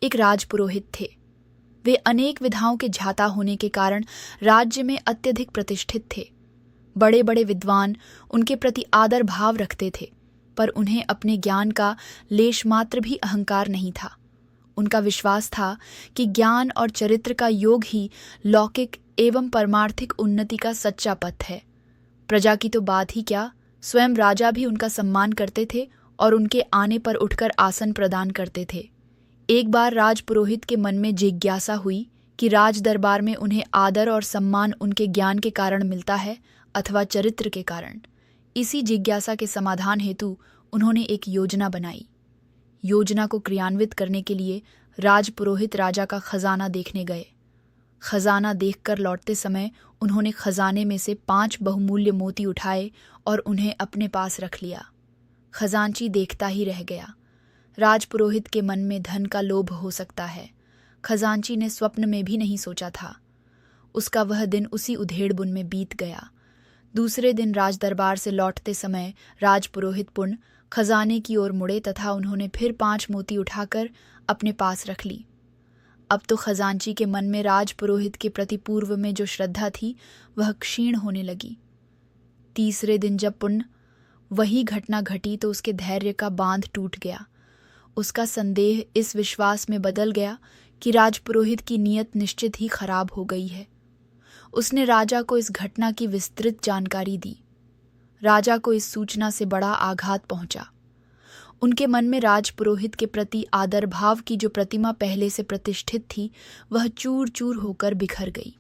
एक राजपुरोहित थे। वे अनेक विधाओं के झाता होने के कारण राज्य में अत्यधिक प्रतिष्ठित थे। बड़े बड़े विद्वान उनके प्रति आदर भाव रखते थे, पर उन्हें अपने ज्ञान का लेश मात्र भी अहंकार नहीं था। उनका विश्वास था कि ज्ञान और चरित्र का योग ही लौकिक एवं परमार्थिक उन्नति का सच्चा पथ है। प्रजा की तो बात ही क्या, स्वयं राजा भी उनका सम्मान करते थे और उनके आने पर उठकर आसन प्रदान करते थे। एक बार राजपुरोहित के मन में जिज्ञासा हुई कि राज दरबार में उन्हें आदर और सम्मान उनके ज्ञान के कारण मिलता है अथवा चरित्र के कारण। इसी जिज्ञासा के समाधान हेतु उन्होंने एक योजना बनाई। योजना को क्रियान्वित करने के लिए राजपुरोहित राजा का खजाना देखने गए। खजाना देखकर लौटते समय उन्होंने खजाने में से 5 बहुमूल्य मोती उठाए और उन्हें अपने पास रख लिया। खजांची देखता ही रह गया। राजपुरोहित के मन में धन का लोभ हो सकता है, खजांची ने स्वप्न में भी नहीं सोचा था। उसका वह दिन उसी उधेड़बुन में बीत गया। दूसरे दिन राजदरबार से लौटते समय राजपुरोहित पुनः खजाने की ओर मुड़े तथा उन्होंने फिर 5 मोती उठाकर अपने पास रख ली। अब तो खजांची के मन में राजपुरोहित के प्रति पूर्व में जो श्रद्धा थी वह क्षीण होने लगी। तीसरे दिन जब पुनः वही घटना घटी तो उसके धैर्य का बांध टूट गया। उसका संदेह इस विश्वास में बदल गया कि राजपुरोहित की नीयत निश्चित ही खराब हो गई है। उसने राजा को इस घटना की विस्तृत जानकारी दी। राजा को इस सूचना से बड़ा आघात पहुंचा। उनके मन में राजपुरोहित के प्रति आदर भाव की जो प्रतिमा पहले से प्रतिष्ठित थी वह चूर चूर होकर बिखर गई।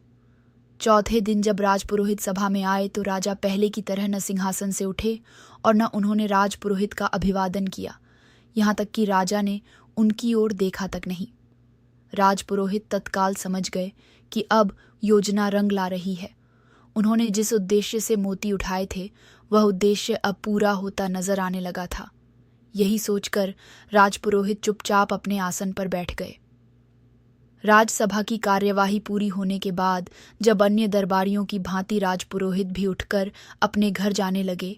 चौथे दिन जब राजपुरोहित सभा में आए तो राजा पहले की तरह न सिंहासन से उठे और न उन्होंने राजपुरोहित का अभिवादन किया, यहाँ तक कि राजा ने उनकी ओर देखा तक नहीं। राजपुरोहित तत्काल समझ गए कि अब योजना रंग ला रही है। उन्होंने जिस उद्देश्य से मोती उठाए थे वह उद्देश्य अब पूरा होता नजर आने लगा था। यही सोचकर राजपुरोहित चुपचाप अपने आसन पर बैठ गए। राजसभा की कार्यवाही पूरी होने के बाद जब अन्य दरबारियों की भांति राजपुरोहित भी उठकर अपने घर जाने लगे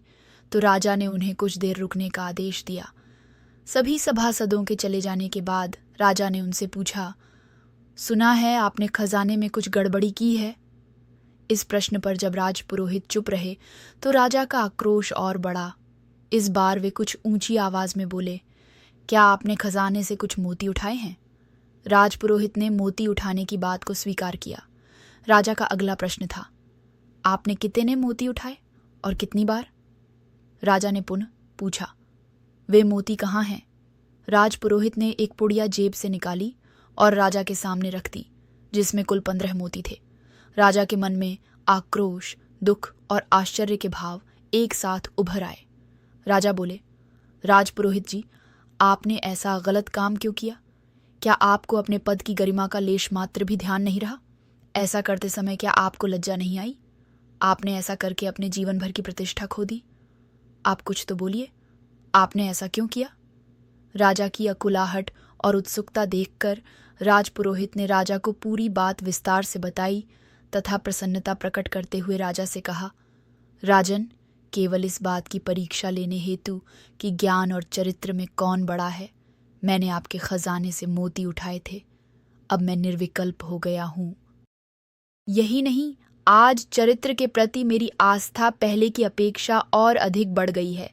तो राजा ने उन्हें कुछ देर रुकने का आदेश दिया। सभी सभासदों के चले जाने के बाद राजा ने उनसे पूछा, सुना है आपने खजाने में कुछ गड़बड़ी की है? इस प्रश्न पर जब राजपुरोहित चुप रहे तो राजा का आक्रोश और बढ़ा। इस बार वे कुछ ऊंची आवाज में बोले, क्या आपने खजाने से कुछ मोती उठाए हैं? राजपुरोहित ने मोती उठाने की बात को स्वीकार किया। राजा का अगला प्रश्न था, आपने कितने मोती उठाए और कितनी बार? राजा ने पुनः पूछा, वे मोती कहाँ हैं? राजपुरोहित ने एक पुड़िया जेब से निकाली और राजा के सामने रख दी, जिसमें कुल 15 मोती थे। राजा के मन में आक्रोश, दुख और आश्चर्य के भाव एक साथ उभर आए। राजा बोले, राजपुरोहित जी, आपने ऐसा गलत काम क्यों किया? क्या आपको अपने पद की गरिमा का लेश मात्र भी ध्यान नहीं रहा? ऐसा करते समय क्या आपको लज्जा नहीं आई? आपने ऐसा करके अपने जीवन भर की प्रतिष्ठा खो दी। आप कुछ तो बोलिए, आपने ऐसा क्यों किया? राजा की अकुलाहट और उत्सुकता देखकर राजपुरोहित ने राजा को पूरी बात विस्तार से बताई तथा प्रसन्नता प्रकट करते हुए राजा से कहा, राजन, केवल इस बात की परीक्षा लेने हेतु कि ज्ञान और चरित्र में कौन बड़ा है, मैंने आपके खजाने से मोती उठाए थे। अब मैं निर्विकल्प हो गया हूं। यही नहीं, आज चरित्र के प्रति मेरी आस्था पहले की अपेक्षा और अधिक बढ़ गई है।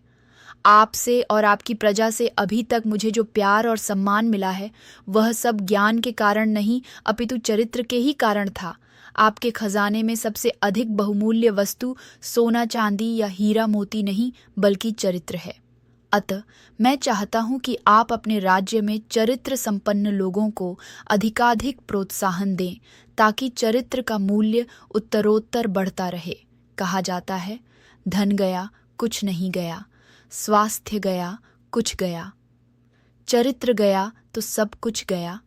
आपसे और आपकी प्रजा से अभी तक मुझे जो प्यार और सम्मान मिला है वह सब ज्ञान के कारण नहीं अपितु चरित्र के ही कारण था। आपके खजाने में सबसे अधिक बहुमूल्य वस्तु सोना चांदी या हीरा मोती नहीं बल्कि चरित्र है। अतः मैं चाहता हूं कि आप अपने राज्य में चरित्र संपन्न लोगों को अधिकाधिक प्रोत्साहन दें ताकि चरित्र का मूल्य उत्तरोत्तर बढ़ता रहे। कहा जाता है, धन गया कुछ नहीं गया, स्वास्थ्य गया कुछ गया, चरित्र गया तो सब कुछ गया।